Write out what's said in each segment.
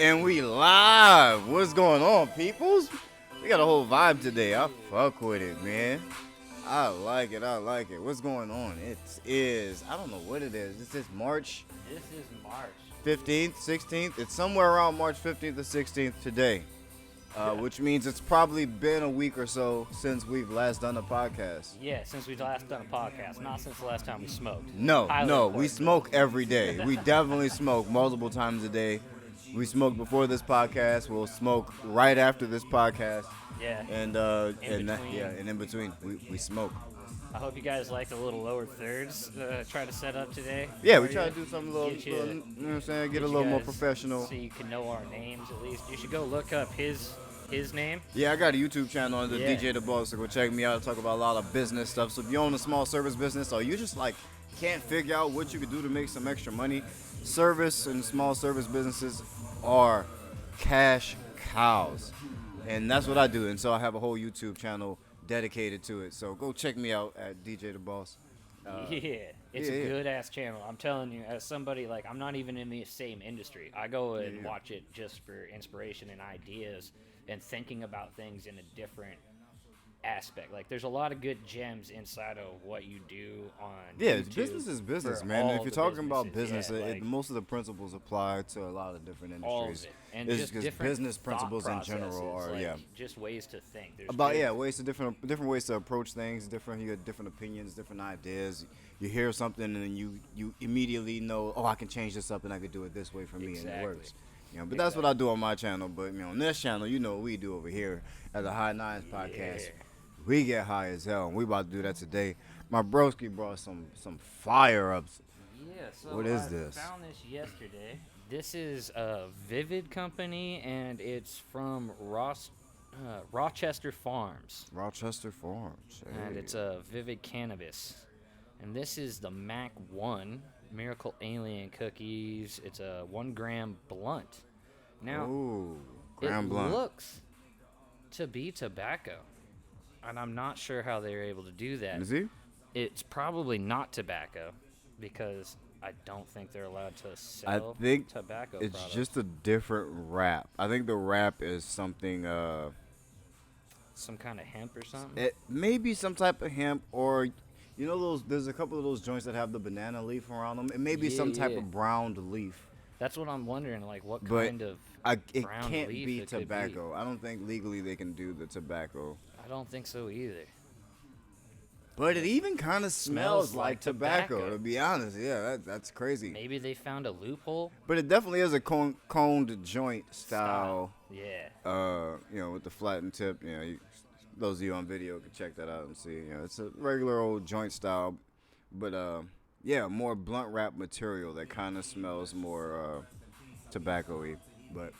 And we live. What's going on, peoples? We got a whole vibe today. I fuck with it, man. I like it. What's going on? It is, I don't know what it is. This is March This is March 15th, 16th. It's somewhere around March 15th or 16th today. Which means it's probably been a week or so since we've last done a podcast. Yeah, since we last done a podcast, not since the last time we smoked. No, Highly we important. smoke every day. We definitely smoke multiple times a day. We smoke before this podcast. We'll smoke right after this podcast. Yeah. And between. in between, we smoke. I hope you guys like the little lower thirds try to set up today. Yeah, we try to do something a little, Get you- you know what I'm saying? Get a you little more guys professional. So you can know our names at least. You should go look up his name. Yeah, I got a YouTube channel under Yeah. DJ The Boss, so go check me out. I talk about a lot of business stuff. So if you own a small service business or you just like can't figure out what you could do to make some extra money, service and small service businesses are cash cows. And that's what I do. And so I have a whole YouTube channel dedicated to it. So go check me out at DJ The Boss. It's yeah. a good ass channel. I'm telling you, as somebody like I'm not even in the same industry. I go and watch it just for inspiration and ideas and thinking about things in a different aspect. Like there's a lot of good gems inside of what you do on YouTube business is business, for man. all If you're the talking about businesses. business, Yeah, like, most of the principles apply to a lot of different all of industries. it. And It's just because different business thought principles in general processes, are just ways to think. There's about good- ways to different ways to approach things. You got different opinions, different ideas. You hear something and then you immediately know, oh, I can change this up and I could do it this way for me, and it Exactly. works. But that's what I do on my channel. But on this channel, you know what we do over here at the High Nines podcast. Yeah. We get high as hell, and we about to do that today. My broski brought some fire ups. Yeah, so What is I this? found this yesterday. This is a Vivid company, and it's from Rochester Farms, Rochester Farms. and Hey. it's a Vivid Cannabis. And this is the Mac 1 Miracle Alien Cookies. It's a 1 gram blunt. Now, Ooh, it Grand Blunt. looks to be tobacco, and I'm not sure how they were able to do that. Is he? It's probably not tobacco because I don't think they're allowed to sell think tobacco It's products. just a different wrap. I think the wrap is something. Some kind of hemp or something. It may be some type of hemp, or those. There's a couple of those joints that have the banana leaf around them. It may be some type Yeah. of browned leaf. That's what I'm wondering. Like, what But kind of? It brown can't leaf be it could be. tobacco. I don't think legally they can do the tobacco. I don't think so either. But it even kind of smells like tobacco, tobacco. to be honest. Yeah, that's crazy. Maybe they found a loophole. But it definitely is a coned joint style. Yeah. With the flattened tip. Those of you on video can check that out and see. It's a regular old joint style, but more blunt wrap material that kind of smells more tobacco-y. But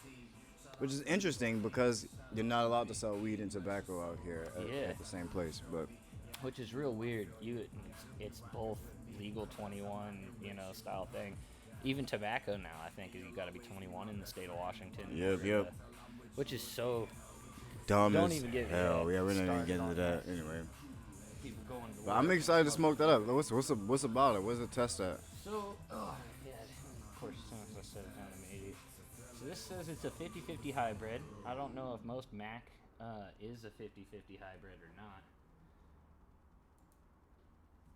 which is interesting because you're not allowed to sell weed and tobacco out here at the same place. But Which is real weird. It's both legal 21, style thing. Even tobacco now, I think you got to be 21 in the state of Washington. in Yep, order yep. to- Which is so dumb Don't as even get hell. Yeah, we're not even started getting on into that that. anyway. people going to But I'm work. excited to smoke that up. What's about it? What's the test at? So, yeah, of course, as soon as I set it down, I made it. So this says it's a 50-50 hybrid. I don't know if most Mac is a 50-50 hybrid or not.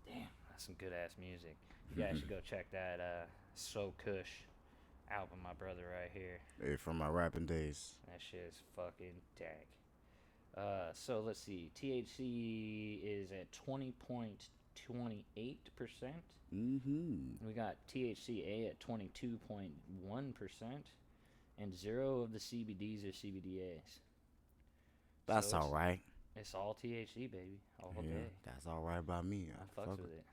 Damn, that's some good-ass music. You guys should go check that So Kush album, my brother right here. Hey, from my rapping days. That shit is fucking dank. So let's see. THC is at 20.28%. Mm-hmm. We got THCA at 22.1%, and 0 of the CBDs are CBDAs. That's So all right. It's all THC, baby, all Yeah, day. that's all right by me. I fucks with it.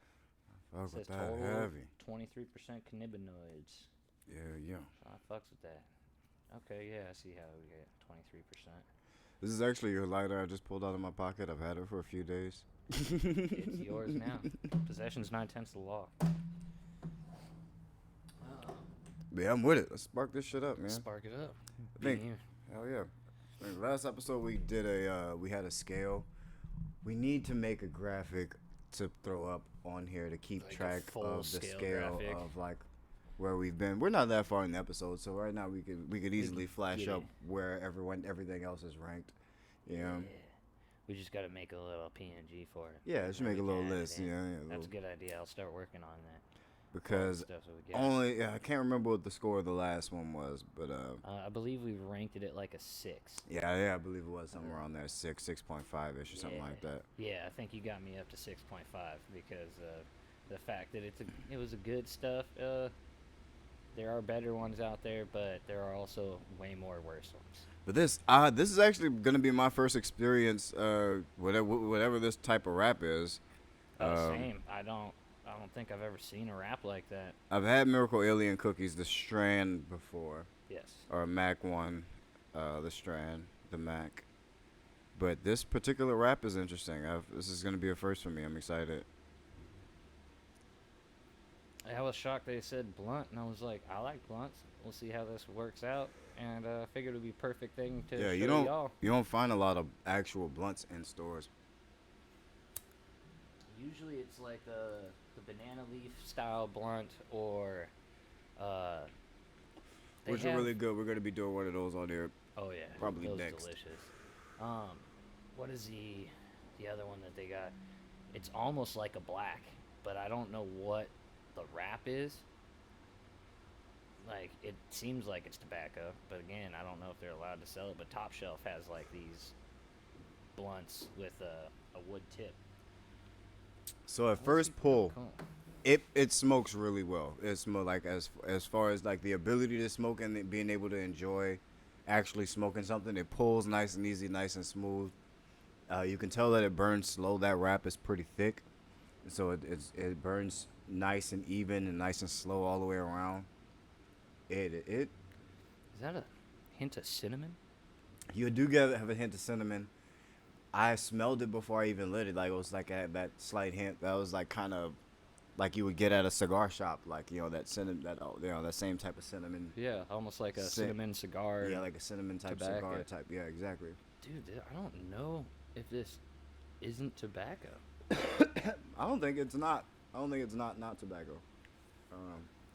Fuck It with says that total heavy. 23% cannabinoids. Yeah. So I fucks with that. Okay, yeah, I see how we get 23%. This is actually your lighter I just pulled out of my pocket. I've had it for a few days. It's yours now. Possession's 9/10 of the law. Yeah, I'm with it. Let's spark this shit up, man. Spark it up. I think- Be here. Hell yeah. Like, last episode we did we had a scale. We need to make a graphic to throw up on here to keep Like a track full of the scale scale graphic. of like where we've been. We're not that far in the episode, so right now we could easily can flash get up it. where everything else is ranked. You know? Yeah. We just got to make a little PNG for it. Yeah, and just then make we a can little add it list. in. Yeah, That's a little, good idea. I'll start working on that. because Stuff that we got. I can't remember what the score of the last one was, but I believe we ranked it at like a 6. yeah, I believe it was somewhere around there, 6.5 ish or something like that. Yeah, I think you got me up to 6.5 because the fact that it was a good stuff. There are better ones out there, but there are also way more worse ones. But this is actually gonna be my first experience, whatever this type of rap is. Same. I don't think I've ever seen a rap like that. I've had Miracle Alien Cookies, the Strand before, Yes. or Mac one, the Strand, the Mac. But this particular rap is interesting. This is gonna be a first for me. I'm excited. I was shocked they said blunt, and I was like, I like blunts. We'll see how this works out, and I figured it would be a perfect thing to Yeah, show y'all. you don't find a lot of actual blunts in stores. Usually it's like the banana leaf style blunt, or they Which are have- really good. We're gonna be doing one of those on here. Oh yeah, probably those next. delicious. What is the other one that they got? It's almost like a black, but I don't know what the wrap is. Like, it seems like it's tobacco, but again, I don't know if they're allowed to sell it. But Top Shelf has like these blunts with a wood tip. So at What's first it pull, called? it smokes really well. It's more like as far as like the ability to smoke and it being able to enjoy actually smoking something. It pulls nice and easy, nice and smooth. You can tell that it burns slow. That wrap is pretty thick, so it burns nice and even and nice and slow all the way around. It Is that a hint of cinnamon? You do have a hint of cinnamon. I smelled it before I even lit it. Like it was like that slight hint. That was like kind of like you would get at a cigar shop. Like that cinnamon, that same type of cinnamon. Yeah, almost like a cinnamon cigar. Yeah, like a cinnamon type tobacco. cigar type. Yeah, exactly. Dude, I don't know if this isn't tobacco. I don't think it's not. I don't think it's not tobacco.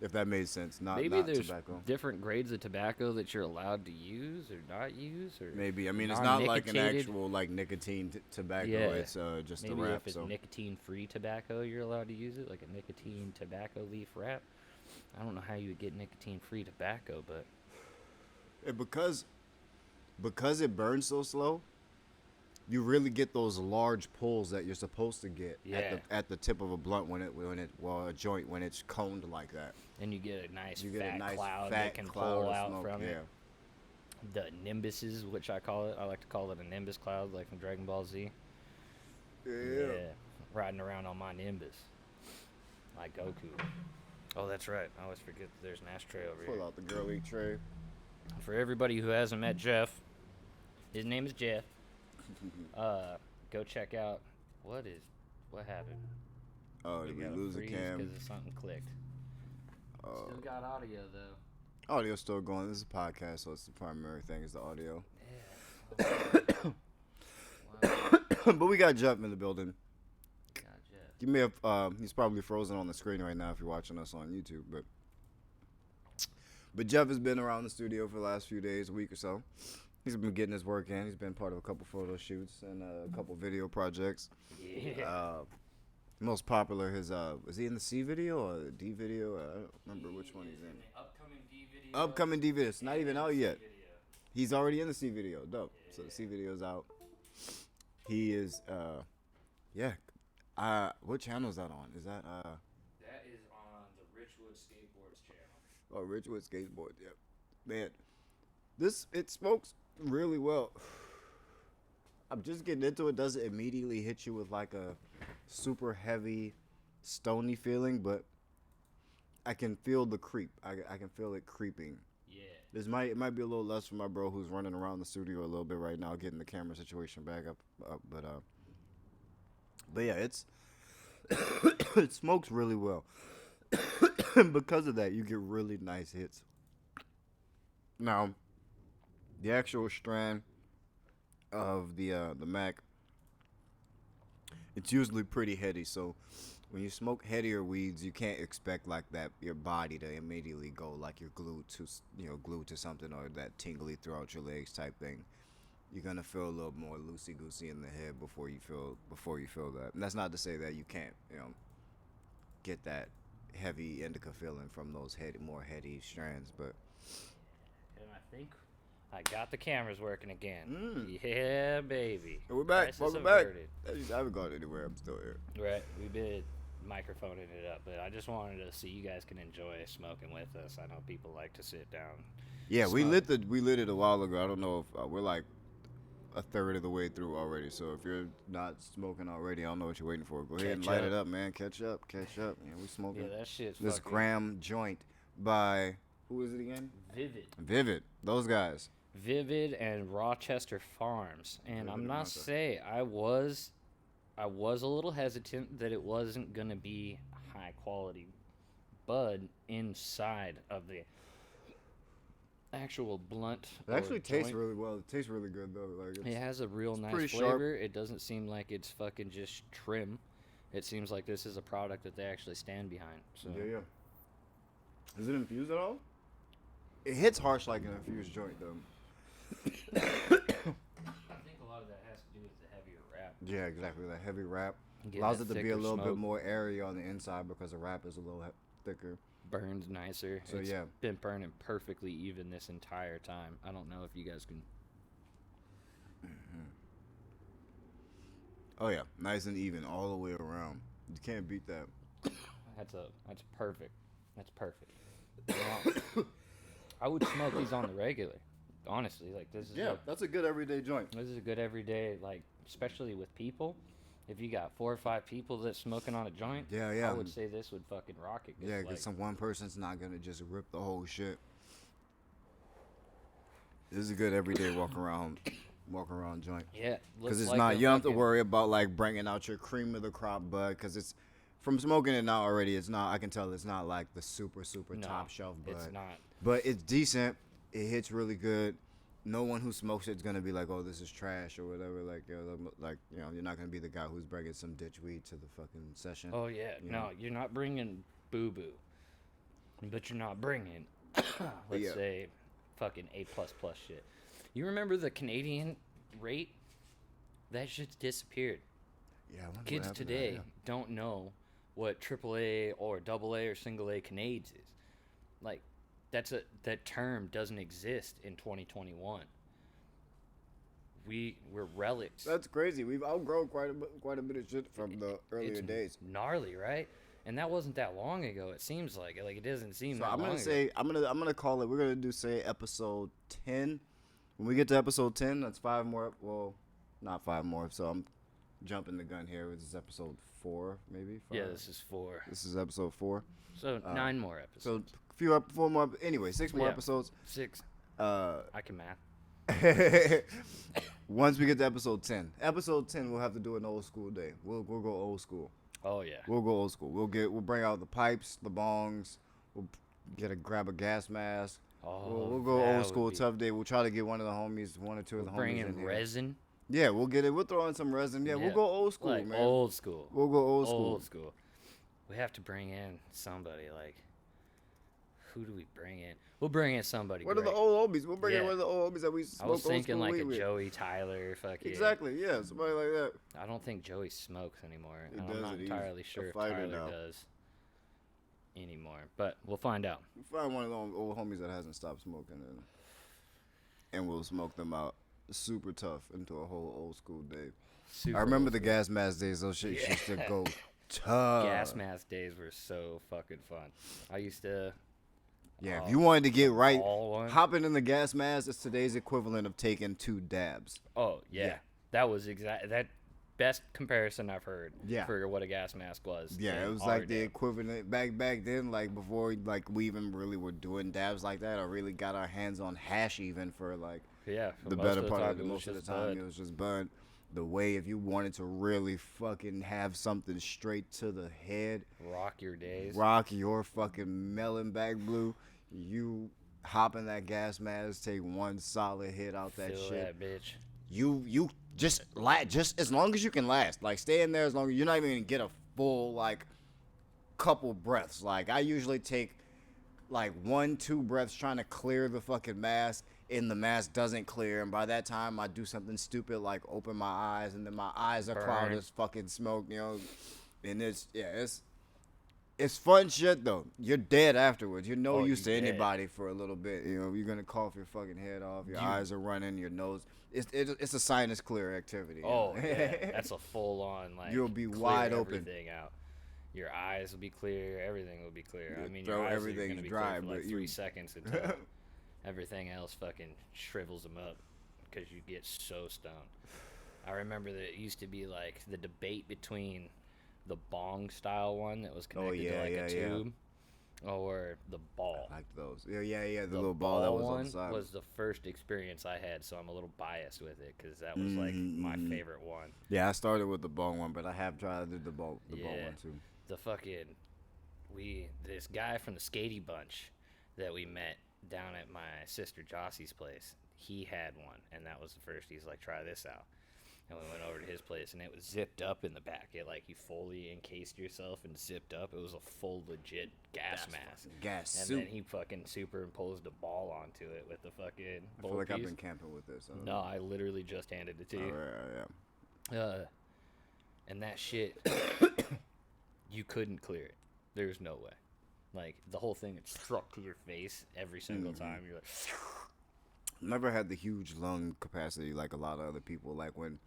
If that made sense, Maybe not there's tobacco. different grades of tobacco that you're allowed to use or not use, or Maybe. I mean, it's not like an non-nicotated. actual like nicotine tobacco. Yeah. It's just Maybe a wrap. if it's So nicotine-free tobacco, you're allowed to use it, like a nicotine tobacco leaf wrap. I don't know how you would get nicotine-free tobacco, but because it burns so slow, you really get those large pulls that you're supposed to get at the tip of a blunt a joint when it's coned like that. then you get a nice You get fat a nice cloud fat that can cloud pull of out smoke, from yeah. it. The nimbuses, which I call it, I like to call it a nimbus cloud, like from Dragon Ball Z. Yeah. Riding around on my nimbus, like Goku. Oh, that's right. I always forget that there's an ashtray over Pull here. out the girly tray. For everybody who hasn't met Jeff, his name is Jeff. Go check out what happened. Oh, did we lose a cam? Because something clicked. Still got audio though. Audio's still going. This is a podcast, so it's the primary thing is the audio. Yeah. Wow. But we got Jeff in the building. Got Jeff. You may have he's probably frozen on the screen right now if you're watching us on YouTube, but Jeff has been around the studio for the last few days, a week or so. He's been getting his work in. He's been part of a couple photo shoots and a couple video projects. Yeah. Most popular, was he in the C video or the D video? I don't remember which one he's in. The upcoming D video. Upcoming D video. It's not even out yet. C video. He's already in the C video. Dope. So the C video's out. He is, what channel is that on? Is that, That is on the Richwood Skateboards channel. Oh, Richwood Skateboard, yep. Man, it smokes really well. I'm just getting into it. Doesn't immediately hit you with like a super heavy, stony feeling, but I can feel the creep. I can feel it creeping. Yeah. It might be a little less for my bro who's running around the studio a little bit right now, getting the camera situation back up. But yeah, it smokes really well. Because of that, you get really nice hits. Now, the actual strand of the Mac, it's usually pretty heady. So when you smoke headier weeds, you can't expect like that your body to immediately go like you're glued to glued to something or that tingly throughout your legs type thing. You're gonna feel a little more loosey goosey in the head before you feel that. And that's not to say that you can't get that heavy indica feeling from those more heady strands, but And I think I got the cameras working again. Yeah, baby. we're back. Crisis Welcome back. averted. I haven't gone anywhere. I'm still here. Right, we've been microphoning it up, but I just wanted to see you guys can enjoy smoking with us. I know people like to sit down. Yeah, we smoke. lit it a while ago. I don't know if we're like a third of the way through already. So if you're not smoking already, I don't know what you're waiting for. Go ahead and light it up, man. Catch up. Yeah, we smoking. Yeah, that shit's This fucking Graham joint by who is it again? Vivid. Those guys. Vivid and Rochester Farms. And Vivid I'm and not Rochester. say I was a little hesitant that it wasn't gonna be high quality bud inside of the actual blunt. It actually tastes joint. really well. It tastes really good though. Like It has a real nice pretty flavor. sharp. It doesn't seem like it's fucking just trim. It seems like this is a product that they actually stand behind. So yeah. Is it infused at all? It hits harsh like an infused joint though. I think a lot of that has to do with the heavier wrap. Yeah, exactly. That heavy wrap Get allows that it to be a thicker little bit smoke. more airy on the inside because the wrap is a little thicker. Burns nicer. So, It's yeah. been burning perfectly even this entire time. I don't know if you guys can. Oh yeah, nice and even all the way around. You can't beat that. That's perfect. That's perfect. Now, I would smoke these on the regular. Honestly, like this is That's a good everyday joint. this is a good everyday, like especially with people. If you got 4 or 5 people that's smoking on a joint, Yeah. I would say this would fucking rock it. 'cause, Yeah, like, because some one person's not gonna just rip the whole shit. This is a good everyday walk around joint. yeah, Because looks it's like not, a you don't have to fucking- worry about like bringing out your cream of the crop bud. Because it's from smoking it now already. It's not. I can tell it's not like the super No, top shelf bud. It's not. But it's decent. It hits really good. No one who smokes it's gonna be like, oh, this is trash or whatever. Like, you're not gonna be the guy who's bringing some ditch weed to the fucking session. Oh yeah, You no, know? you're not bringing boo boo, but you're not bringing, let's Yeah. say, fucking A++ shit. You remember the Canadian rate? That shit's disappeared. Yeah, I wonder what Kids happened to that, today yeah. don't know what AAA or AA or single A Canades is. Like, that term doesn't exist in 2021. We're relics. That's crazy. We've outgrown quite a bit of shit from the earlier It's days. gnarly, right? And that wasn't that long ago. It seems like it doesn't seem So that I'm long gonna ago. say I'm gonna call it. We're gonna do say episode 10. When we get to episode 10, that's 5 more. Well, not 5 more. So I'm jumping the gun here. This is episode 4, maybe. 5? Yeah, this is 4. This is episode 4. So 9 more So episodes. 4 more. Anyway, 6 more Yeah. episodes. 6. Uh, I can math. once we get to episode 10, we'll have to do an old school day. We'll go old school. Oh yeah. We'll go old school. We'll bring out the pipes, the bongs. We'll grab a gas mask. We'll go that old would school be- tough day. We'll try to get one of the homies, 1 or 2 of the Bring homies in in here. resin. Yeah, we'll get it. We'll throw in some resin. Yeah, we'll go old school, like man. old school. We'll go old school. Old school. We have to bring in somebody like. Who do we bring in? We'll bring in somebody. What are the great. old homies? We'll bring in Yeah. one of the old homies that we I smoke was old thinking school like weed a with. Joey Tyler, fucking. Exactly. Yeah, somebody like that. I don't think Joey smokes anymore. He I'm not doesn't. He's entirely a sure if fighter Tyler now. does anymore, but we'll find out. We'll find one of those old homies that hasn't stopped smoking, and we'll smoke them out super tough into a whole old school day. Super I remember old the school. gas mask days. Those shit used to go tough. Gas mask days were so fucking fun. I used to. Yeah, if you wanted to get right, all one. hopping in the gas mask is today's equivalent of taking 2 dabs. Oh yeah, Yeah. that was that best comparison I've heard. Yeah. For what a gas mask was. Yeah, in it was our like the day. equivalent back then, like before, like we even really were doing dabs like that, or really got our hands on hash even for like Yeah. For the most better of the part time, of the it was most of the just time. bud. It was just bud. The way if you wanted to really fucking have something straight to the head, Rock your days. rock your fucking melon back blue, you hop in that gas mask, take one solid hit out that Feel shit. that bitch. You just as long as you can last. Like stay in there as long as you're not even gonna get a full like couple breaths. Like I usually take like 1-2 breaths trying to clear the fucking mask, and the mask doesn't clear, and by that time I do something stupid like open my eyes, and then my eyes are clouded as fucking smoke, you know. And it's fun shit though. You're dead afterwards. You're no use to anybody for a little bit. You know, you're gonna cough your fucking head off. Your eyes are running. Your nose. It's a sinus clear activity. Oh yeah, that's a full on like. You'll be clear wide open. Everything out. Your eyes will be clear. Everything will be clear. You I mean, throw your eyes everything are gonna be dry, clear for like but 3 seconds until everything else fucking shrivels them up because you get so stoned. I remember that it used to be like the debate between the bong style one that was connected to like a tube or the ball. I like those. Yeah. The little ball that was on the side was the first experience I had, so I'm a little biased with it because that was like my favorite one. Yeah, I started with the ball one, but I have tried the ball one too. The fucking this guy from the Skatey Bunch that we met down at my sister Jossie's place, he had one, and that was the first. He's like, try this out. And we went over to his place, and it was zipped up in the back. It like you fully encased yourself and zipped up. It was a full legit gas mask. Gas and suit. then he fucking superimposed a ball onto it with the fucking. I feel like I've been camping with this. No, I literally just handed it to you. Yeah. And that shit, you couldn't clear it. There's no way. Like the whole thing, it struck to your face every single time. You're like. Never had the huge lung capacity like a lot of other people. Like when.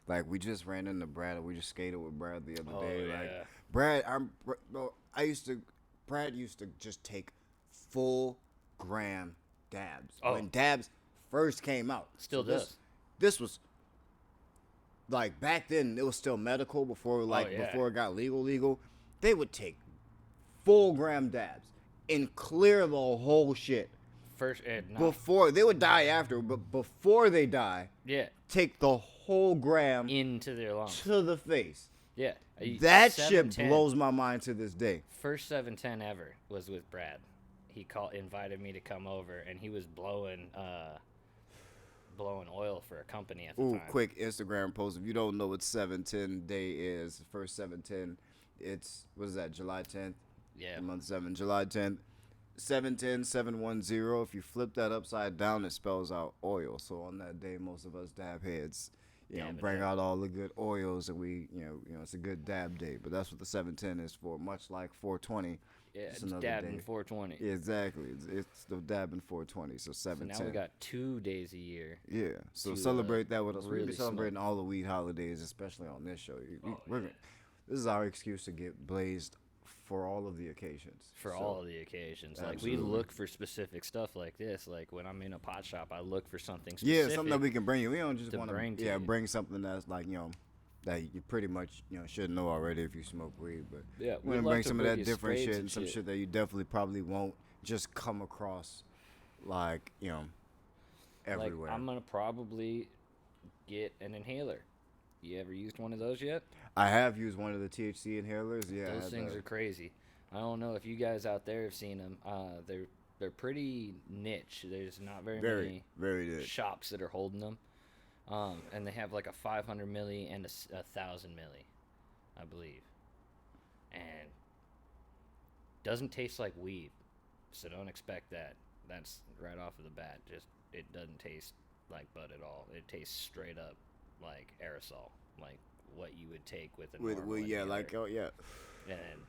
Like, we just ran into Brad, or we just skated with Brad the other day. Yeah. Like, Brad used to just take full gram dabs. Oh. When dabs first came out. Still does. This was, like, back then, it was still medical before it got legal. They would take full gram dabs and clear the whole shit. Before, they would die after, but before they die, take the whole gram into their lungs to the face. Yeah, that shit blows my mind to this day. First 710 ever was with Brad. He invited me to come over, and he was blowing oil for a company at the time. Quick Instagram post. If you don't know what 710 day is, first 710, it's, what is that, July 10th? Yeah. Month 7, July 10th. 710, 710. If you flip that upside down, it spells out oil. So on that day, most of us dab heads, bring out all the good oils, and we, it's a good dab day. But that's what the 710 is for. Much like 420. Yeah, it's dabbing 420. Yeah, exactly. It's the dabbing 420. So 710. So now we got 2 days a year. Yeah. So celebrate that with us. We'll be celebrating all the weed holidays, especially on this show. This is our excuse to get blazed. For all of the occasions. All of the occasions. Absolutely. Like, we look for specific stuff like this. Like, when I'm in a pot shop, I look for something specific. Yeah, something that we can bring you. We don't just want to bring something that's like, that you pretty much, should know already if you smoke weed. But yeah, we're going to bring some of that different shit and some shit that you definitely probably won't just come across, like, everywhere. Like, I'm going to probably get an inhaler. You ever used one of those yet? I have used one of the THC inhalers. Yeah, those things are crazy. I don't know if you guys out there have seen them. They're pretty niche. There's not very many shops that are holding them. And they have like a 500 milli and a 1,000 milli, I believe. And doesn't taste like weed, so don't expect that. That's right off of the bat. Just it doesn't taste like bud at all. It tastes straight up like aerosol, like what you would take with a normal inhaler. And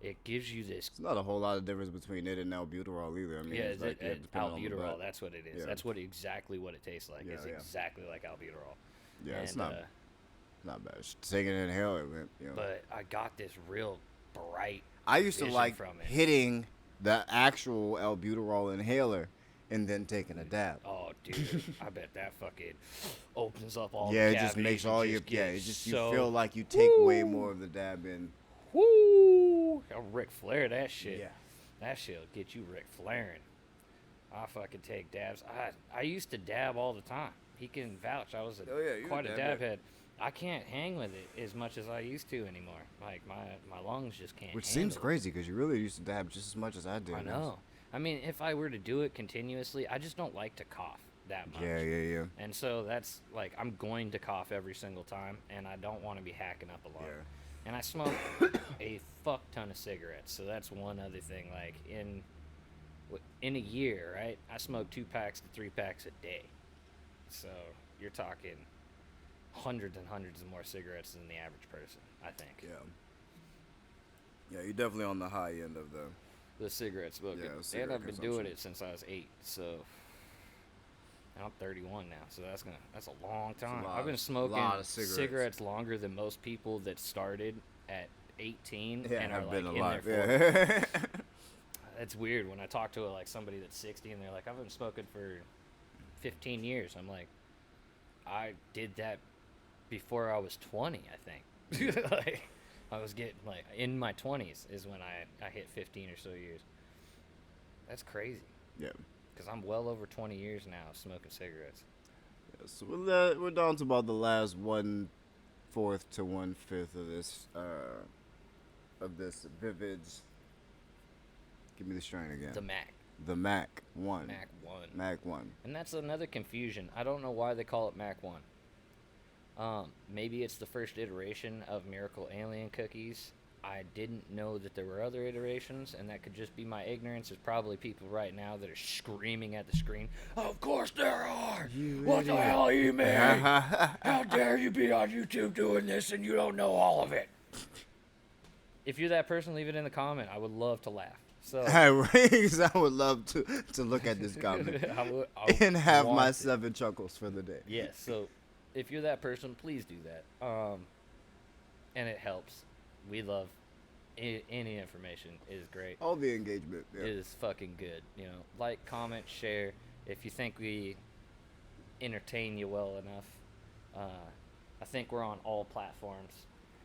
it gives you this. It's not a whole lot of difference between it and albuterol either. I mean, it's like albuterol. That's what it is. That's exactly what it tastes like. It's exactly like albuterol. Yeah, and, it's not bad. Taking an inhaler, But I got this real bright. I used to like hitting the actual albuterol inhaler and then taking a dab. Oh, dude, I bet that fucking opens up all. Yeah, it just makes all your you feel like you take way more of the dab in. Woo! I'll Ric Flair that shit. Yeah, that shit'll get you Ric Flairing. I fucking take dabs. I used to dab all the time. He can vouch. I was quite a dab head. I can't hang with it as much as I used to anymore. Like my lungs just can't. Which seems crazy because you really used to dab just as much as I did. I know. I mean, if I were to do it continuously, I just don't like to cough that much. Yeah. And so that's like, I'm going to cough every single time, and I don't want to be hacking up a lot. and I smoke a fuck ton of cigarettes. So that's one other thing. Like in a year, right? I smoke 2 packs to 3 packs a day. So you're talking hundreds and hundreds of more cigarettes than the average person, I think. Yeah. Yeah, you're definitely on the high end of The cigarette smoking. Yeah, And cigarette I've been doing consumption. it since I was 8, so and I'm 31 now, so that's a long time. I've been smoking lot of cigarettes. longer than most people that started at 18 Yeah, and are have like been in alive. their 40s. Yeah. It's weird when I talk to like somebody that's 60 and they're like, I've been smoking for 15 years. I'm like, I did that before I was 20, I think. Like, I was getting like in my 20s is when I hit 15 or so years. That's crazy. Yeah. Because I'm well over 20 years now smoking cigarettes. So we're down to about the last 1/4 to 1/5 of this Vivids. Give me the strain again. The Mac. The Mac 1. Mac 1. Mac 1. And that's another confusion. I don't know why they call it Mac 1. Maybe it's the first iteration of Miracle Alien cookies. I didn't know that there were other iterations, and that could just be my ignorance. There's probably people right now that are screaming at the screen, "Of course there are! What the hell you mean? How dare you be on YouTube doing this and you don't know all of it?" If you're that person, leave it in the comment. I would love to laugh. So I would love to look at this comment I and have my want it. 7 chuckles for the day. Yes, so if you're that person, please do that. And it helps. We love any information is great. All the engagement. Yeah. It is fucking good. You know, like, comment, share. If you think we entertain you well enough, I think we're on all platforms.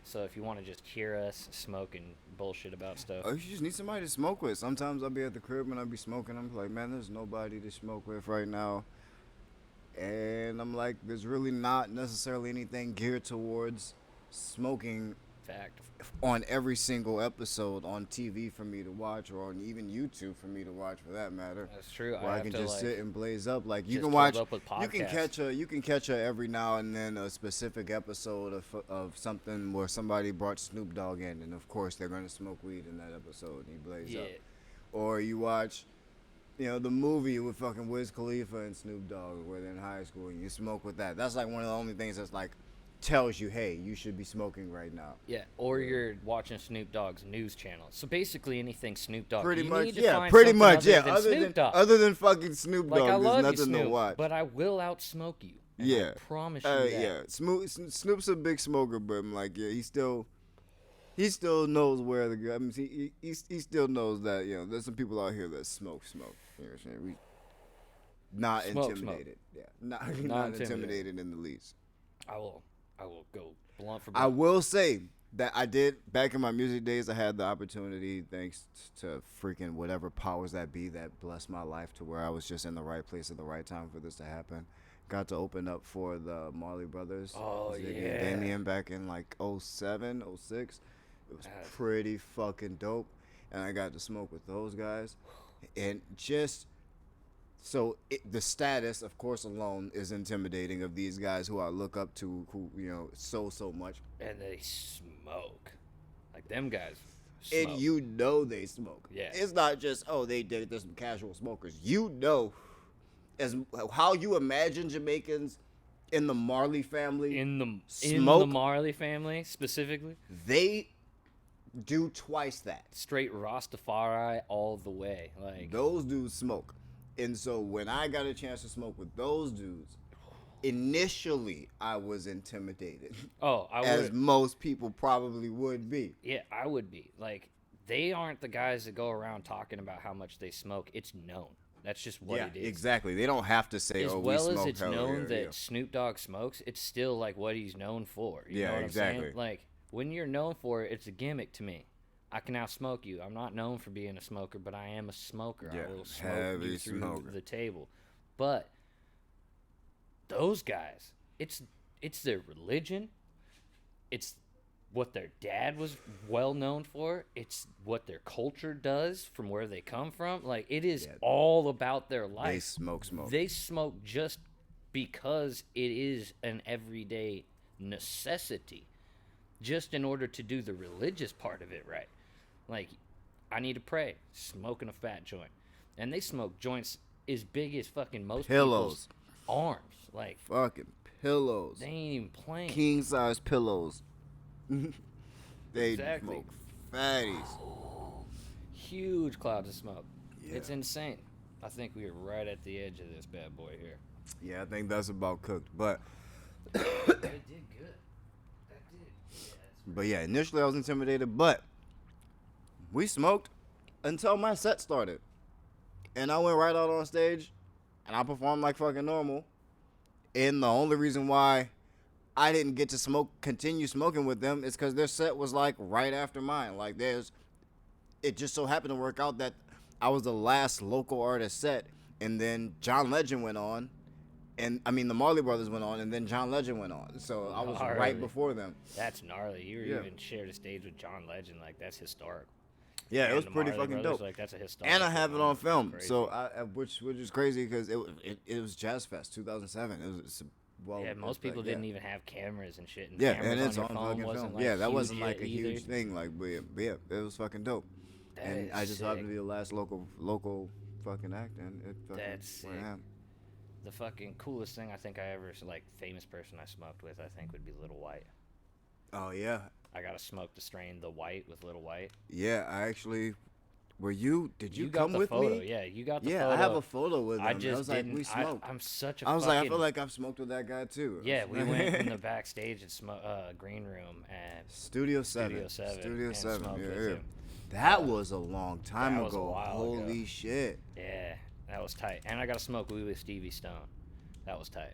So if you want to just hear us smoke and bullshit about stuff, Oh, you just need somebody to smoke with. Sometimes I'll be at the crib and I'll be smoking. I'm like, man, there's nobody to smoke with right now. And I'm like, there's really not necessarily anything geared towards smoking fact. on every single episode on TV for me to watch, or on even YouTube for me to watch, for that matter. That's true. Where I can just sit and blaze up. Like, you just can keep watch, up with you can catch a every now and then a specific episode of something where somebody brought Snoop Dogg in, and of course they're gonna smoke weed in that episode, and he blaze up. Or you watch, the movie with fucking Wiz Khalifa and Snoop Dogg where they're in high school, and you smoke with that. That's like one of the only things that's like tells you, hey, you should be smoking right now. Yeah, or you're watching Snoop Dogg's news channel. So basically, anything Snoop Dogg. Pretty you much, need to yeah. find Pretty something much, other yeah. than Other than fucking Snoop like, I Dogg, love there's you, nothing Snoop, to watch. but I will outsmoke you. And Yeah, I promise you that. yeah. Snoop's a big smoker, but I'm like, yeah, he still knows where the go. I mean, he still knows that there's some people out here that smoke. You know what I'm saying? We not intimidated. Yeah, not intimidated in the least. I will go blunt for I blunt. will say that I did back in my music days. I had the opportunity, thanks to freaking whatever powers that be that blessed my life, to where I was just in the right place at the right time for this to happen. Got to open up for the Marley Brothers. Oh, Ziggy yeah. and Damien back in like 07, 06. It was pretty fucking dope, and I got to smoke with those guys, and just. So the status, of course, alone is intimidating of these guys who I look up to, who so much. And they smoke. Like, them guys smoke. And they smoke. Yeah. It's not just, they're some casual smokers. As how you imagine Jamaicans in the Marley family in the smoke, Marley family specifically, they do twice that. straight Rastafari all the way. Like, Those dudes smoke. And so when I got a chance to smoke with those dudes, initially I was intimidated. oh, I as would. most people probably would be. Yeah, I would be. Like, they aren't the guys that go around talking about how much they smoke. It's known. That's just what it is. Exactly. They don't have to say, As we well smoke. as it's hell known yeah, that yeah. Snoop Dogg smokes, it's still like what he's known for. You know what exactly. I'm saying? Like, when you're known for it, it's a gimmick to me. I can outsmoke you. I'm not known for being a smoker, but I am a smoker. Yeah, I will smoke heavy you through smoker. the table. But those guys, it's their religion. It's what their dad was well known for. It's what their culture does from where they come from. Like, it is all about their life. They smoke. They smoke just because it is an everyday necessity. just in order to do the religious part of it right. Like, I need to pray, smoking a fat joint. And they smoke joints as big as fucking most Pillows. people's arms. Like, Fucking pillows. they ain't even playing. King size pillows. They Exactly. smoke fatties. Huge clouds of smoke. Yeah. It's insane. I think we are right at the edge of this bad boy here. Yeah, I think that's about cooked. But It did good. That did. but yeah, initially I was intimidated, but we smoked until my set started. And I went right out on stage and I performed like fucking normal. And the only reason why I didn't get to continue smoking with them is because their set was like right after mine. Like it just so happened to work out that I was the last local artist set, and then John Legend went on, and I mean the Marley Brothers went on, and then John Legend went on. So I was Gnarly. right before them. That's gnarly. You Yeah. even shared a stage with John Legend. Like, that's historic. Yeah, it And was the pretty Marley fucking Brothers, dope. Like, that's a historic. And I have it on moment. film, Crazy. so which is crazy because it was Jazz Fest 2007. It was Yeah, most people didn't even have cameras and shit. And Yeah, cameras and it's on on your phone fucking wasn't, film. like, Yeah, that huge wasn't like a yet huge either. thing. Like, but yeah, it was fucking dope. That And is I just happened to sick. be the last local fucking act, and it fucking That's went sick. ham. The fucking coolest thing I think I ever, like, famous person I smoked with, I think would be Little White. Oh yeah, I got to smoke the strain The White with Little White. yeah. I actually, did you got come the with photo. me? Yeah, you got the Yeah, photo. I have a photo with him. I just was like, didn't. we smoked. I'm such a I was fucking, like, I feel like I've smoked with that guy too. Yeah, we went in the backstage at green room at Studio 7. Studio 7 and smoked with Yeah. him. That was a long time That was a ago. while Holy ago. shit, Yeah, that was tight. And I got to smoke weed with Stevie Stone. That was tight.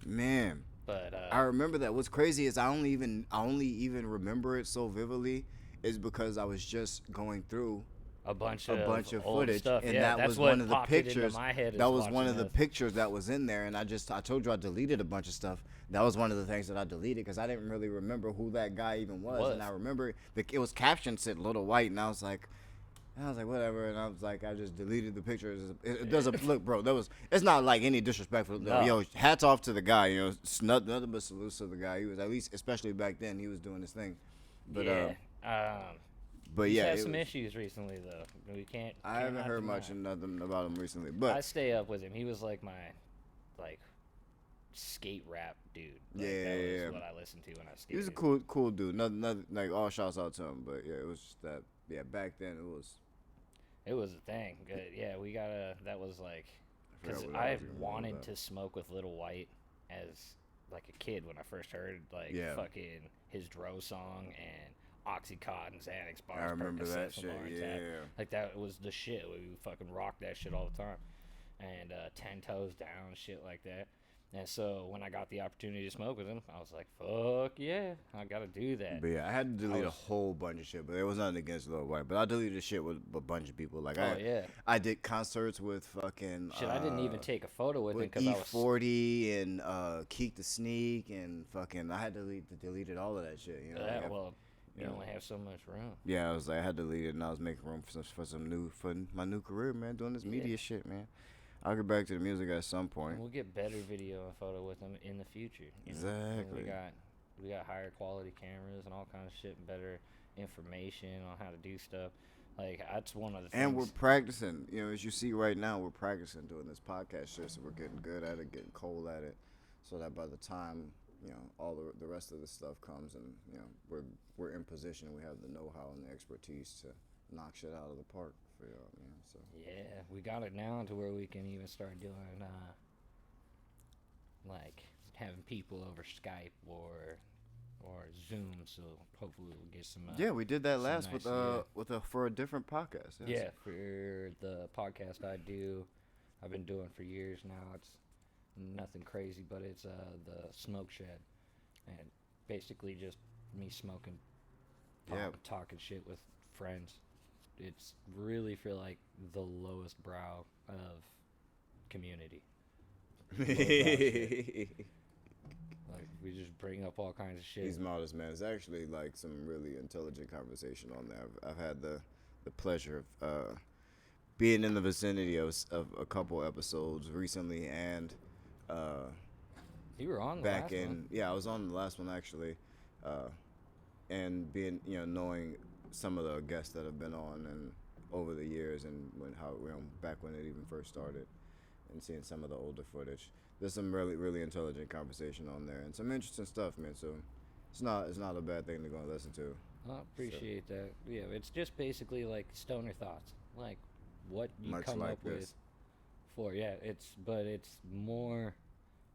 man. But I remember that. What's crazy is I only even remember it so vividly is because I was just going through a bunch of old footage, stuff. and yeah, that that's was what one of the popped it into pictures. my head That is was one watching of the those. pictures that was in there, and I told you I deleted a bunch of stuff. That was one of the things that I deleted because I didn't really remember who that guy even was. And I remember it was captioned said Little White, and I was like, whatever, and I was like, I just deleted the pictures. It doesn't look, bro. It's not like any disrespectful. No. Yo, hats off to the guy. You know, it's nothing but salutes to the guy. He was at least, especially back then, he was doing his thing. But but he's yeah, had it some was- issues recently though. We can't. I haven't cannot heard deny much it. and nothing about him recently, I but stay up with him. He was like my, like, skate rap dude. Like, Yeah, that yeah, was yeah. what I listened to when I skated. he was a cool dude. Nothing like all shouts out to him, but yeah, it was just that. Yeah, back then it was. It was a thing. Yeah, we gotta. That was like, I forgot because what I I was gonna wanted about. to smoke with Little White as like a kid when I first heard like Yeah. fucking his Dro song and Oxycontin, Xanax bars. I remember Percocets that from shit. Lawrence Yeah. Ave. Like that was the shit. We would fucking rock that shit all the time. And 10 Toes Down, shit like that. And so when I got the opportunity to smoke with him, I was like, fuck yeah, I gotta do that. But yeah, I had to delete a was- whole bunch of shit, but it was nothing against Lil White. But I deleted shit with a bunch of people. Like Oh, yeah. I did concerts with fucking Shit, I didn't even take a photo with him with because I was. E40 and Keek the Sneak and fucking I had to deleted all of that shit. You know, like, Well, you yeah. only have so much room. yeah, I was like I had to delete it, and I was making room for my new career, man. Doing this media shit, man. I'll get back to the music at some point. We'll get better video and photo with them in the future. You know? And Exactly. we got higher quality cameras and all kinds of shit and better information on how to do stuff. Like that's one of the things. And we're practicing. You know, as you see right now, we're practicing doing this podcast shit, so we're getting good at it, getting cold at it, so that by the time all the rest of the stuff comes, and we're in position, we have the know-how and the expertise to knock shit out of the park for y'all. So Yeah, we got it now to where we can even start doing like having people over Skype or Zoom. So hopefully we'll get some. yeah, we did that some last nice, yeah. for a different podcast. Yes. Yeah, for the podcast I've been doing for years now. It's nothing crazy, but it's the Smoke Shed, and basically just me smoking, Yeah. talking shit with friends. It's really for like the lowest brow of community. Like we just bring up all kinds of shit. He's modest, man. It's actually like some really intelligent conversation on there. I've had the pleasure of being in the vicinity of a couple episodes recently, and You were on the back last in one. yeah, I was on the last one actually. and being, knowing some of the guests that have been on and over the years, and back when it even first started, and seeing some of the older footage. There's some really really intelligent conversation on there and some interesting stuff, man. So it's not a bad thing to go and listen to. I appreciate that. Yeah, it's just basically like stoner thoughts, like what you Much come like up with. this. It's more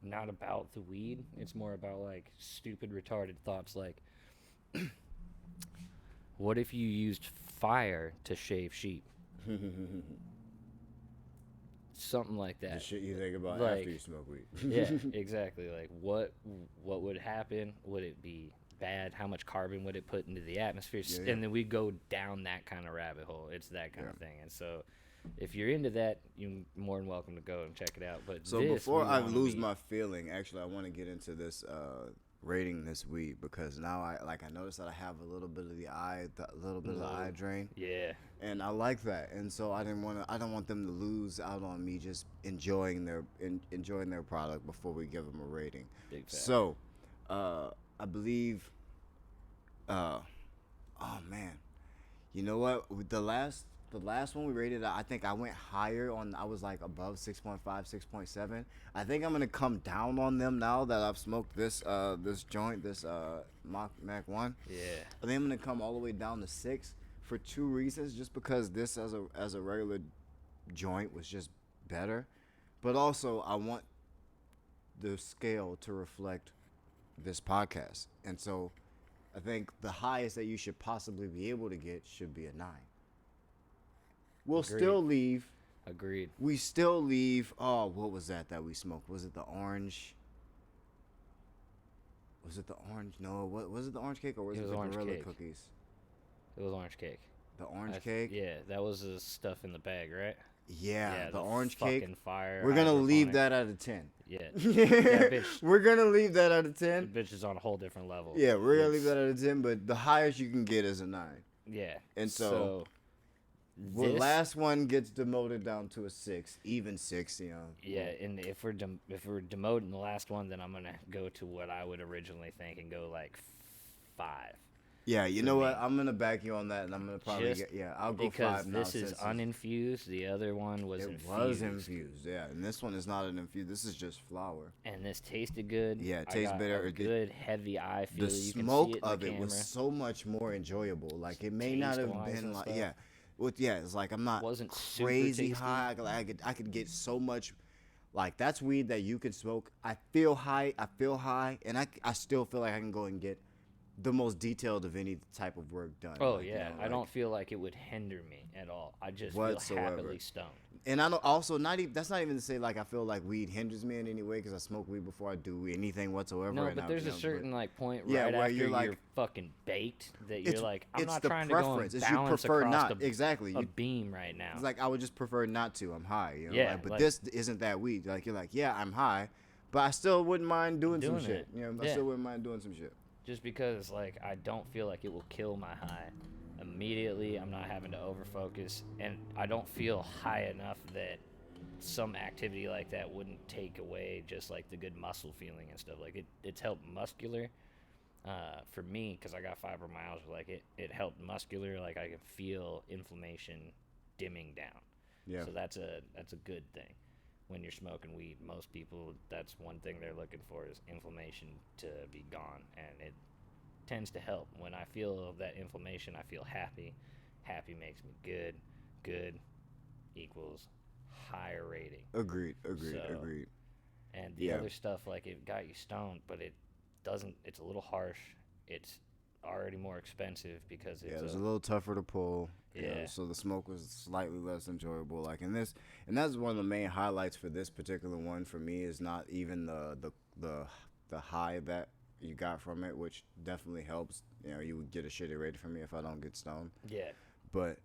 not about the weed. It's more about like stupid, retarded thoughts like, what if you used fire to shave sheep? Something like The that. shit you think about Like, after you smoke weed. Yeah, exactly. Like what would happen? Would it be bad? How much carbon would it put into the atmosphere? Yeah. And then we go down that kind of rabbit hole. It's that kind of Yeah. thing. And so if you're into that, you're more than welcome to go and check it out. But So this, before we I wanna lose be- my feeling, actually, I want to get into this rating this weed, because now I noticed that I have a little bit of the eye drain, Yeah, and I like that, and so I don't want them to lose out on me just enjoying their product before we give them a rating. big fact. So, I believe, oh man, you know what? With the last one we rated, I think I went higher on. I was like above 6.5, 6.7. I think I'm gonna come down on them now that I've smoked this joint, this Mac 1. Yeah, I think I'm gonna come all the way down to 6 for two reasons. Just because this as a regular joint was just better, but also I want the scale to reflect this podcast, and so I think the highest that you should possibly be able to get should be a 9. We'll Agreed. still leave. agreed. We still leave. Oh, what was that we smoked? Was it the orange? Was it the orange? No, what was it? The orange cake, or was It it was the orange gorilla cake. cookies? It was orange cake. The orange I cake. Yeah, that was the stuff in the bag, right? Yeah, the orange fucking cake. Fire. We're gonna leave hydroponic. that out of 10. Yeah, that bitch. We're gonna leave that out of The 10. bitch is on a whole different level. Yeah, we're gonna leave It's- that out of 10. But the highest you can get is a 9. Yeah, And so the this, last one gets demoted down to a 6, even 6. yeah, and if we're demoting the last one, then I'm gonna go to what I would originally think and go like 5. Yeah, you for know me. what? I'm gonna back you on that, and I'm gonna probably Just I'll go because 5 now. this is since uninfused. The other one was it infused. was infused, yeah, and this one is not an infused. This is just flour. And this tasted good. Yeah, it I tastes got better. A It did- good heavy eye feel. The You can smoke see it in of the it camera. was so much more enjoyable. Like it may not have Taste-wise been and like stuff. it's like I'm not Wasn't super crazy tasty. high. I could get so much. Like that's weed that you can smoke. I feel high, and I still feel like I can go and get the most detailed of any type of work done. Oh Like, yeah, I like- don't feel like it would hinder me at all. I just Whatsoever. feel happily stoned. And I don't also not even that's not even to say like I feel like weed hinders me in any way, because I smoke weed before I do anything whatsoever. No, and but I- there's you a know, certain like point Yeah, right where after you're, like- fucking baked that you're like, I'm it's not the trying to go preference. and It's you balance prefer across not the, exactly. a You, beam right now. it's like I would just prefer not to. I'm high. You know? Yeah, like, but like- this isn't that weed. Like you're like, yeah, I'm high, but I still wouldn't mind doing some Doing shit. it. You know, I Yeah. still wouldn't mind doing some shit. Just because like I don't feel like it will kill my high immediately. I'm not having to overfocus, and I don't feel high enough that some activity like that wouldn't take away just like the good muscle feeling and stuff. Like it's helped muscular for me because I got fibromyalgia. Like it helped muscular. Like I can feel inflammation dimming down. Yeah. So that's a good thing. When you're smoking weed, most people, that's one thing they're looking for is inflammation to be gone, and it tends to help. When I feel that inflammation, I feel happy. Happy makes me good. Good equals higher rating. Agreed. So- Agreed. And the Yeah. other stuff, like it got you stoned, but it doesn't. It's a little harsh. It's already more expensive because Yeah, it's it was a little tougher to pull. you know, Yeah. so the smoke was slightly less enjoyable. Like in this, and that's one of the main highlights for this particular one for me is not even the high that you got from it, which definitely helps. You know, you would get a shitty rating from me if I don't get stoned. yeah. But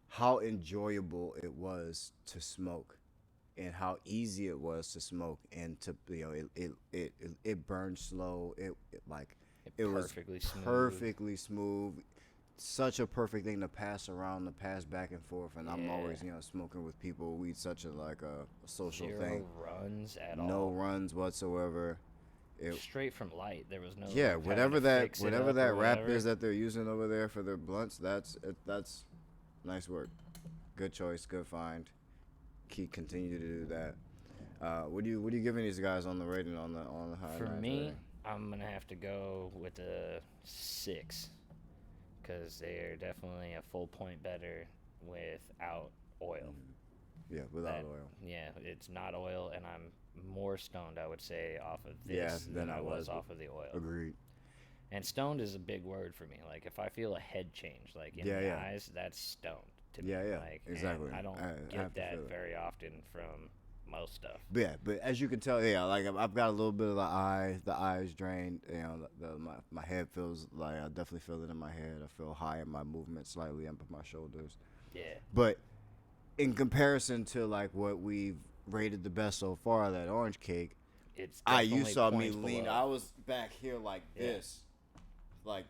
how enjoyable it was to smoke, and how easy it was to smoke, and to it burned slow. It was Perfectly smooth. perfectly smooth. Such a perfect thing to pass around, to pass back and forth. And I'm Yeah. always, smoking with people. Weed's such a social Zero thing. runs at all. No runs whatsoever. straight from light. There was no Yeah, like, having to fix it whatever up that or wrap whatever. is that they're using over there for their blunts, that's nice work. Good choice, good find. Continue to do that. What are you giving these guys on the rating on the high For nines me, rating? I'm gonna have to go with a 6 because they're definitely a full point better without oil. Yeah, without That- oil. Yeah, it's not oil, and I'm more stoned, I would say, off of Yeah, this than than I I was was. off of the oil. Agreed. And stoned is a big word for me. Like if I feel a head change, like in Yeah, the yeah. eyes, that's stoned to me. Yeah, yeah, Like, exactly. and I don't I have get to that feel it. very often from most stuff. But as you can tell, yeah, like I've got a little bit of the eyes drained. You know, my head feels like I definitely feel it in my head. I feel high in my movement, slightly up my shoulders. Yeah. But in comparison to like what we've rated the best so far, that orange cake, It's you definitely saw me points lean. below. I was back here like Yeah. this, like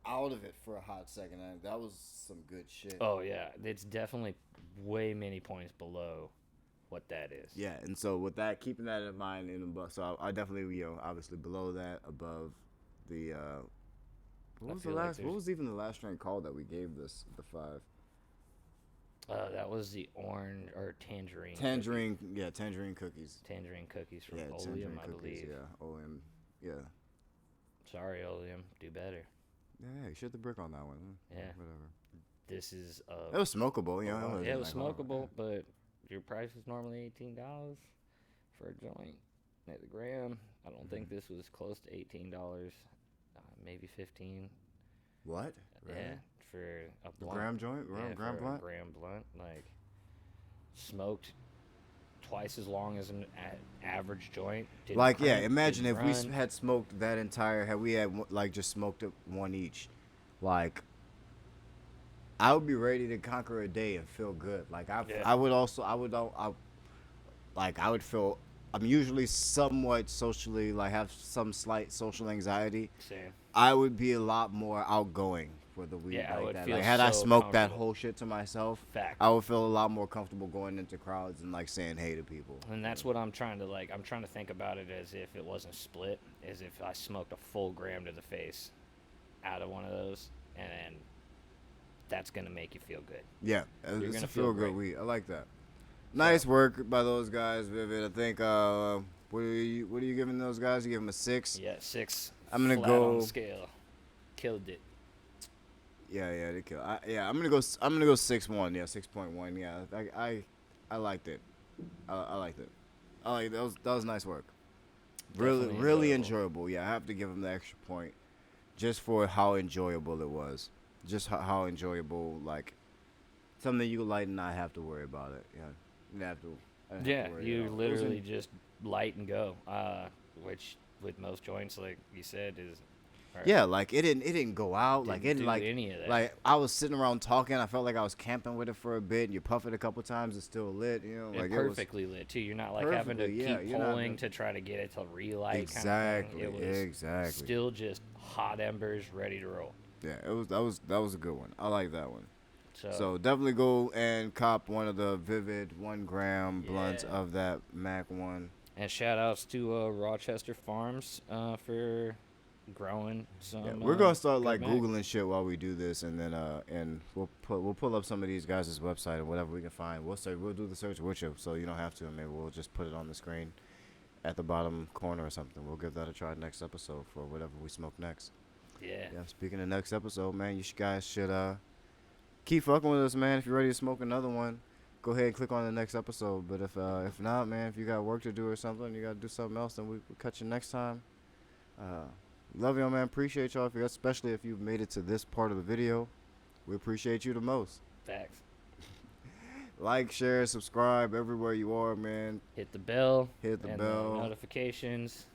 out of it for a hot second. That was some good shit. Oh yeah, it's definitely way many points below what that is. Yeah, and so with that, keeping that in mind, so I definitely, obviously below that, above the what was the feel like last? What there's- was even the last drink called that we gave this the 5? That was the orange or tangerine. Tangerine, yeah, tangerine cookies. Tangerine cookies from Yeah, Oleum, tangerine I cookies. believe. Yeah, Oleum. Yeah. Sorry, Oleum, do better. Yeah, you shit the brick on that one. Yeah. Whatever. This is It was smokable, you know. yeah, it was like, oh, smokable, but your price is normally $18 for a joint at the gram. I don't think this was close to $18. Maybe 15. What? Yeah, Really? for a The blunt. gram joint? Yeah, Gram for blunt? a gram blunt, like smoked twice as long as an average joint. Didn't Like, yeah, crank, imagine didn't if we run. had smoked that entire, had we had like just smoked it one each, like I would be ready to conquer a day and feel good. Like Yeah. I would also, I would feel. I'm usually somewhat socially, like have some slight social anxiety. Same. I would be a lot more outgoing for the weed Yeah, I like would that. feel Like had I so smoked that comfortable. whole shit to myself, Fact. I would feel a lot more comfortable going into crowds and like saying hey to people. And that's what I'm trying to like. I'm trying to think about it as if it wasn't split, as if I smoked a full gram to the face out of one of those, and that's gonna make you feel good. Yeah, You're it's gonna a feel feel good great. weed. I like that. Nice work by those guys, Vivid. I think. What are you giving those guys? You give them a 6. Yeah, 6. I'm gonna flat go- on the scale. Killed it. Yeah, they kill. I'm gonna go 6.1. Yeah, 6.1. Yeah, I liked it. I liked it. I like that was nice work. Really, Definitely really enjoyable. enjoyable. Yeah, I have to give him the extra point, just for how enjoyable it was. Just how enjoyable, like something you light and not have to worry about it. Yeah, you didn't have to. I didn't have Yeah, to worry you at all. It was literally just light and go. Which with most joints, like you said, is or Yeah, like it didn't go out. Like it didn't didn't do like any of that. like I was sitting around talking. I felt like I was camping with it for a bit. And you puff it a couple times, it's still lit. You know, and like it was perfectly lit too. You're not like having to Perfectly, yeah, keep you're not pulling gonna- to try to get it to relight. exactly, Kind of thing. It was exactly. still just hot embers, ready to roll. Yeah, that was a good one. I like that one. So, So definitely go and cop one of the Vivid 1 gram blunts Yeah. of that Mac 1. and shout outs to Rochester Farms for growing some. Yeah, we're gonna start good like Mac. googling shit while we do this, and then and we'll pull up some of these guys' website and whatever we can find. We'll do the search with you, so you don't have to. And maybe we'll just put it on the screen at the bottom corner or something. We'll give that a try next episode for whatever we smoke next. Yeah. Yeah. Speaking of next episode, man, guys should keep fucking with us, man. If you're ready to smoke another one, go ahead and click on the next episode. But if not, man, if you got work to do or something, you got to do something else, then we'll catch you next time. Love y'all, man. Appreciate y'all, especially if you've made it to this part of the video. We appreciate you the most. Facts. Like, share, subscribe everywhere you are, man. Hit the bell. Hit the and bell. Notifications.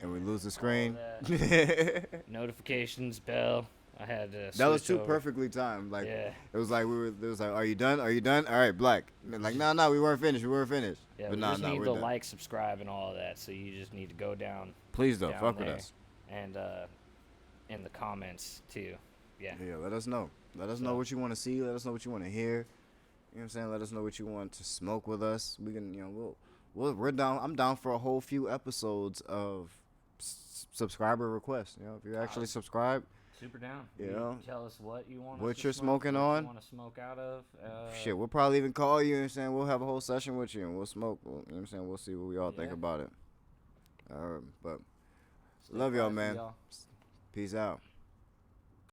And we lose the screen. that. Notifications, bell. I had to. That was switch too over. perfectly timed. Like Yeah. it was like are you done? Are you done? All right, black. And like, no, we weren't finished. Yeah, But we nah, just nah, need we're to done. like, subscribe, and all of that. So you just need to go down Please don't down fuck with there. us. and in the comments too. Yeah. Yeah, let us know. Let us know So- what you want to see. Let us know what you want to hear. You know what I'm saying? Let us know what you want to smoke with us. We can, we're down. I'm down for a whole few episodes of subscriber requests. You know, if you actually subscribe, super down. you You know, tell us what you want. what us to you're smoke, smoking what on. You want to smoke out of. Shit, we'll probably even call you and saying we'll have a whole session with you and we'll smoke. You know what I'm saying? We'll see what we all think about it. But Stay love y'all, classy, man. y'all. Peace out.